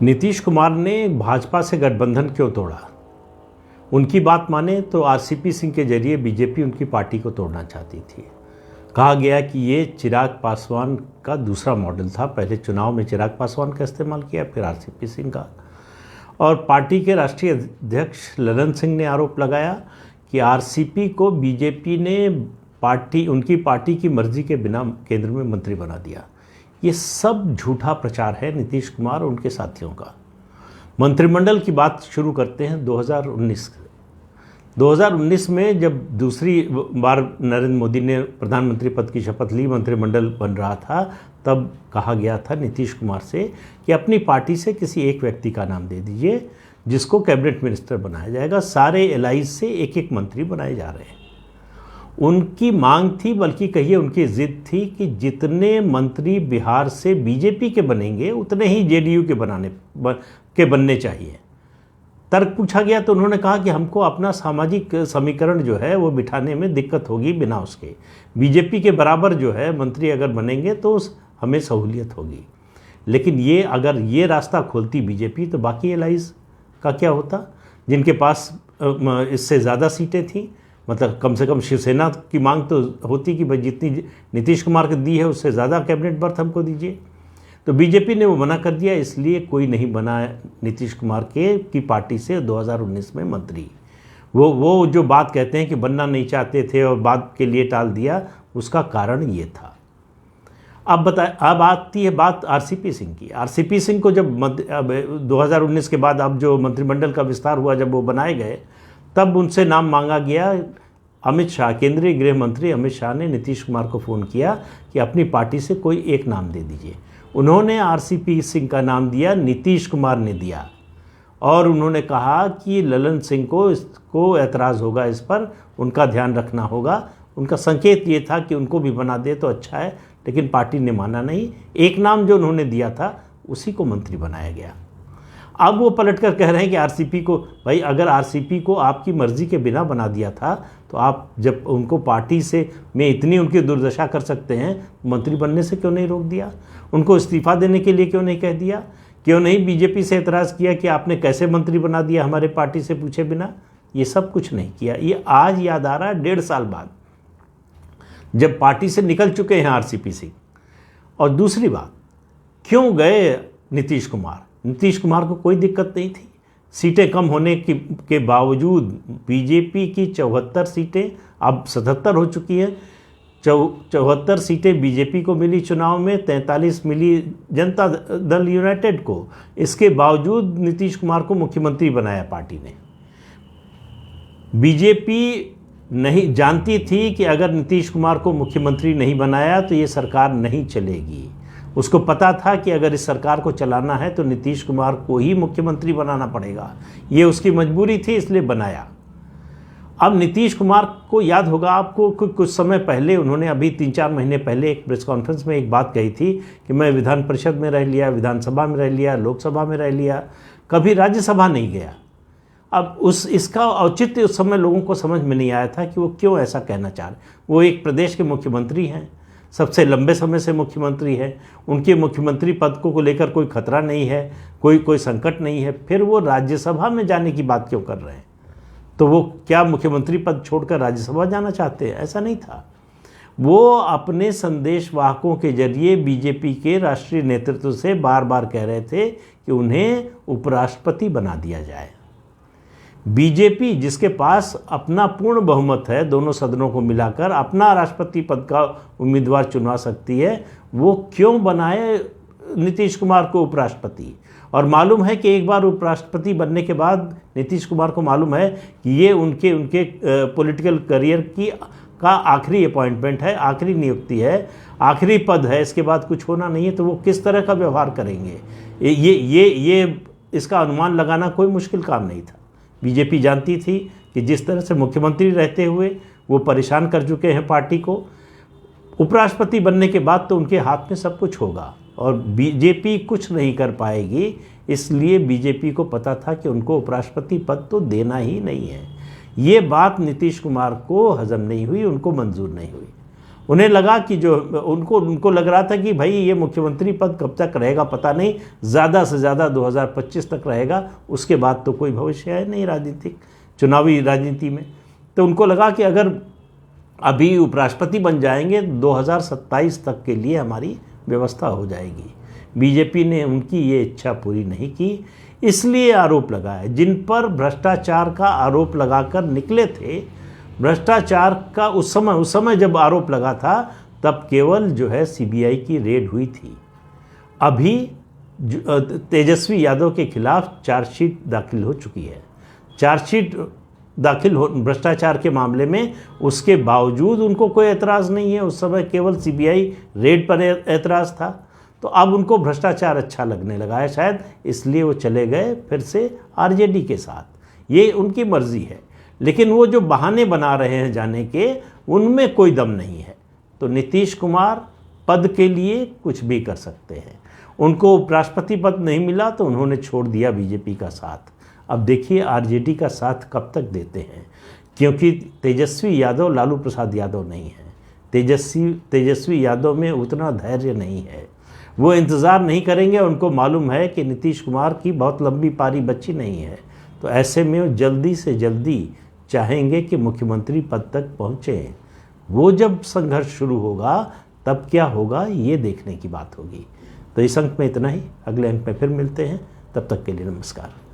नीतीश कुमार ने भाजपा से गठबंधन क्यों तोड़ा? उनकी बात माने तो आरसीपी सिंह के जरिए बीजेपी उनकी पार्टी को तोड़ना चाहती थी। कहा गया कि ये चिराग पासवान का दूसरा मॉडल था। पहले चुनाव में चिराग पासवान का इस्तेमाल किया, फिर आरसीपी सिंह का। और पार्टी के राष्ट्रीय अध्यक्ष ललन सिंह ने आरोप लगाया कि आरसीपी को बीजेपी ने उनकी पार्टी की मर्जी के बिना केंद्र में मंत्री बना दिया। ये सब झूठा प्रचार है नीतीश कुमार और उनके साथियों का। मंत्रिमंडल की बात शुरू करते हैं 2019 में जब दूसरी बार नरेंद्र मोदी ने प्रधानमंत्री पद की शपथ ली, मंत्रिमंडल बन रहा था, तब कहा गया था नीतीश कुमार से कि अपनी पार्टी से किसी एक व्यक्ति का नाम दे दीजिए जिसको कैबिनेट मिनिस्टर बनाया जाएगा। सारे एलाइज से एक एक मंत्री बनाए जा रहे हैं। उनकी मांग थी, बल्कि कहिए उनकी जिद थी कि जितने मंत्री बिहार से बीजेपी के बनेंगे उतने ही जेडीयू के बनने चाहिए। तर्क पूछा गया तो उन्होंने कहा कि हमको अपना सामाजिक समीकरण जो है वो बिठाने में दिक्कत होगी, बिना उसके बीजेपी के बराबर जो है मंत्री अगर बनेंगे तो हमें सहूलियत होगी। लेकिन ये अगर ये रास्ता खोलती बीजेपी तो बाकी एलाइज का क्या होता, जिनके पास इससे ज़्यादा सीटें थीं। मतलब कम से कम शिवसेना की मांग तो होती कि भाई जितनी नीतीश कुमार को दी है उससे ज़्यादा कैबिनेट बर्थ हमको दीजिए। तो बीजेपी ने वो मना कर दिया, इसलिए कोई नहीं बना नीतीश कुमार की पार्टी से 2019 में मंत्री। वो जो बात कहते हैं कि बनना नहीं चाहते थे और बाद के लिए टाल दिया, उसका कारण ये था। अब आती है बात आरसीपी सिंह की। आरसीपी सिंह को जब 2019 के बाद अब जो मंत्रिमंडल का विस्तार हुआ, जब वो बनाए गए, तब उनसे नाम मांगा गया। अमित शाह, केंद्रीय गृह मंत्री अमित शाह ने नीतीश कुमार को फ़ोन किया कि अपनी पार्टी से कोई एक नाम दे दीजिए। उन्होंने आरसीपी सिंह का नाम दिया, नीतीश कुमार ने दिया। और उन्होंने कहा कि ललन सिंह को इसको एतराज़ होगा, इस पर उनका ध्यान रखना होगा। उनका संकेत ये था कि उनको भी बना दे तो अच्छा है, लेकिन पार्टी ने माना नहीं। एक नाम जो उन्होंने दिया था उसी को मंत्री बनाया गया। अब वो पलटकर कह रहे हैं कि आरसीपी को, भाई अगर आरसीपी को आपकी मर्जी के बिना बना दिया था तो आप जब उनको पार्टी से में इतनी उनकी दुर्दशा कर सकते हैं, मंत्री बनने से क्यों नहीं रोक दिया? उनको इस्तीफा देने के लिए क्यों नहीं कह दिया? क्यों नहीं बीजेपी से एतराज़ किया कि आपने कैसे मंत्री बना दिया हमारे पार्टी से पूछे बिना? ये सब कुछ नहीं किया। ये आज याद आ रहा है 1.5 साल बाद, जब पार्टी से निकल चुके हैं आरसीपी सिंह। और दूसरी बात, क्यों गए नीतीश कुमार? नीतीश कुमार को कोई दिक्कत नहीं थी। सीटें कम होने के बावजूद बीजेपी की 74 सीटें अब 77 हो चुकी हैं। 74 सीटें बीजेपी को मिली चुनाव में, 43 मिली जनता दल यूनाइटेड को। इसके बावजूद नीतीश कुमार को मुख्यमंत्री बनाया पार्टी ने। बीजेपी नहीं जानती थी कि अगर नीतीश कुमार को मुख्यमंत्री नहीं बनाया तो ये सरकार नहीं चलेगी। उसको पता था कि अगर इस सरकार को चलाना है तो नीतीश कुमार को ही मुख्यमंत्री बनाना पड़ेगा। ये उसकी मजबूरी थी, इसलिए बनाया। अब नीतीश कुमार को याद होगा आपको, कुछ समय पहले उन्होंने, अभी 3-4 महीने पहले एक प्रेस कॉन्फ्रेंस में एक बात कही थी कि मैं विधान परिषद में रह लिया, विधानसभा में रह लिया, लोकसभा में रह लिया, कभी राज्यसभा नहीं गया। अब इसका औचित्य उस समय लोगों को समझ में नहीं आया था कि वो क्यों ऐसा कहना चाह रहे। वो एक प्रदेश के मुख्यमंत्री हैं, सबसे लंबे समय से मुख्यमंत्री है, उनके मुख्यमंत्री पद को लेकर कोई खतरा नहीं है, कोई संकट नहीं है, फिर वो राज्यसभा में जाने की बात क्यों कर रहे हैं? तो वो क्या मुख्यमंत्री पद छोड़कर राज्यसभा जाना चाहते हैं? ऐसा नहीं था। वो अपने संदेशवाहकों के जरिए बीजेपी के राष्ट्रीय नेतृत्व से बार बार कह रहे थे कि उन्हें उपराष्ट्रपति बना दिया जाए। बीजेपी जिसके पास अपना पूर्ण बहुमत है, दोनों सदनों को मिलाकर अपना राष्ट्रपति पद का उम्मीदवार चुनवा सकती है, वो क्यों बनाए नीतीश कुमार को उपराष्ट्रपति? और मालूम है कि एक बार उपराष्ट्रपति बनने के बाद नीतीश कुमार को मालूम है कि ये उनके पॉलिटिकल करियर का आखिरी अपॉइंटमेंट है, आखिरी नियुक्ति है, आखिरी पद है, इसके बाद कुछ होना नहीं है। तो वो किस तरह का व्यवहार करेंगे, ये इसका अनुमान लगाना कोई मुश्किल काम नहीं था। बीजेपी जानती थी कि जिस तरह से मुख्यमंत्री रहते हुए वो परेशान कर चुके हैं पार्टी को, उपराष्ट्रपति बनने के बाद तो उनके हाथ में सब कुछ होगा और बीजेपी कुछ नहीं कर पाएगी। इसलिए बीजेपी को पता था कि उनको उपराष्ट्रपति पद तो देना ही नहीं है। ये बात नीतीश कुमार को हजम नहीं हुई, उनको मंजूर नहीं हुई। उन्हें लगा कि जो उनको लग रहा था कि भाई ये मुख्यमंत्री पद कब तक रहेगा पता नहीं, ज़्यादा से ज़्यादा 2025 तक रहेगा, उसके बाद तो कोई भविष्य है नहीं राजनीतिक चुनावी राजनीति में। तो उनको लगा कि अगर अभी उपराष्ट्रपति बन जाएंगे 2027 तक के लिए हमारी व्यवस्था हो जाएगी। बीजेपी ने उनकी ये इच्छा पूरी नहीं की, इसलिए आरोप लगाया। जिन पर भ्रष्टाचार का आरोप लगाकर निकले थे, भ्रष्टाचार का उस समय जब आरोप लगा था तब केवल जो है सीबीआई की रेड हुई थी। अभी तेजस्वी यादव के खिलाफ चार्जशीट दाखिल हो चुकी है। चार्जशीट दाखिल हो भ्रष्टाचार के मामले में, उसके बावजूद उनको कोई एतराज़ नहीं है। उस समय केवल सीबीआई रेड पर एतराज़ था। तो अब उनको भ्रष्टाचार अच्छा लगने लगा है शायद, इसलिए वो चले गए फिर से आरजेडी के साथ। ये उनकी मर्जी है, लेकिन वो जो बहाने बना रहे हैं जाने के, उनमें कोई दम नहीं है। तो नीतीश कुमार पद के लिए कुछ भी कर सकते हैं। उनको उपराष्ट्रपति पद नहीं मिला तो उन्होंने छोड़ दिया बीजेपी का साथ। अब देखिए आरजेडी का साथ कब तक देते हैं, क्योंकि तेजस्वी यादव लालू प्रसाद यादव नहीं है। तेजस्वी यादव में उतना धैर्य नहीं है। वो इंतज़ार नहीं करेंगे। उनको मालूम है कि नीतीश कुमार की बहुत लंबी पारी बची नहीं है। तो ऐसे में वो जल्दी से जल्दी चाहेंगे कि मुख्यमंत्री पद तक पहुँचें। वो जब संघर्ष शुरू होगा तब क्या होगा ये देखने की बात होगी। तो इस अंक में इतना ही, अगले अंक में फिर मिलते हैं। तब तक के लिए नमस्कार।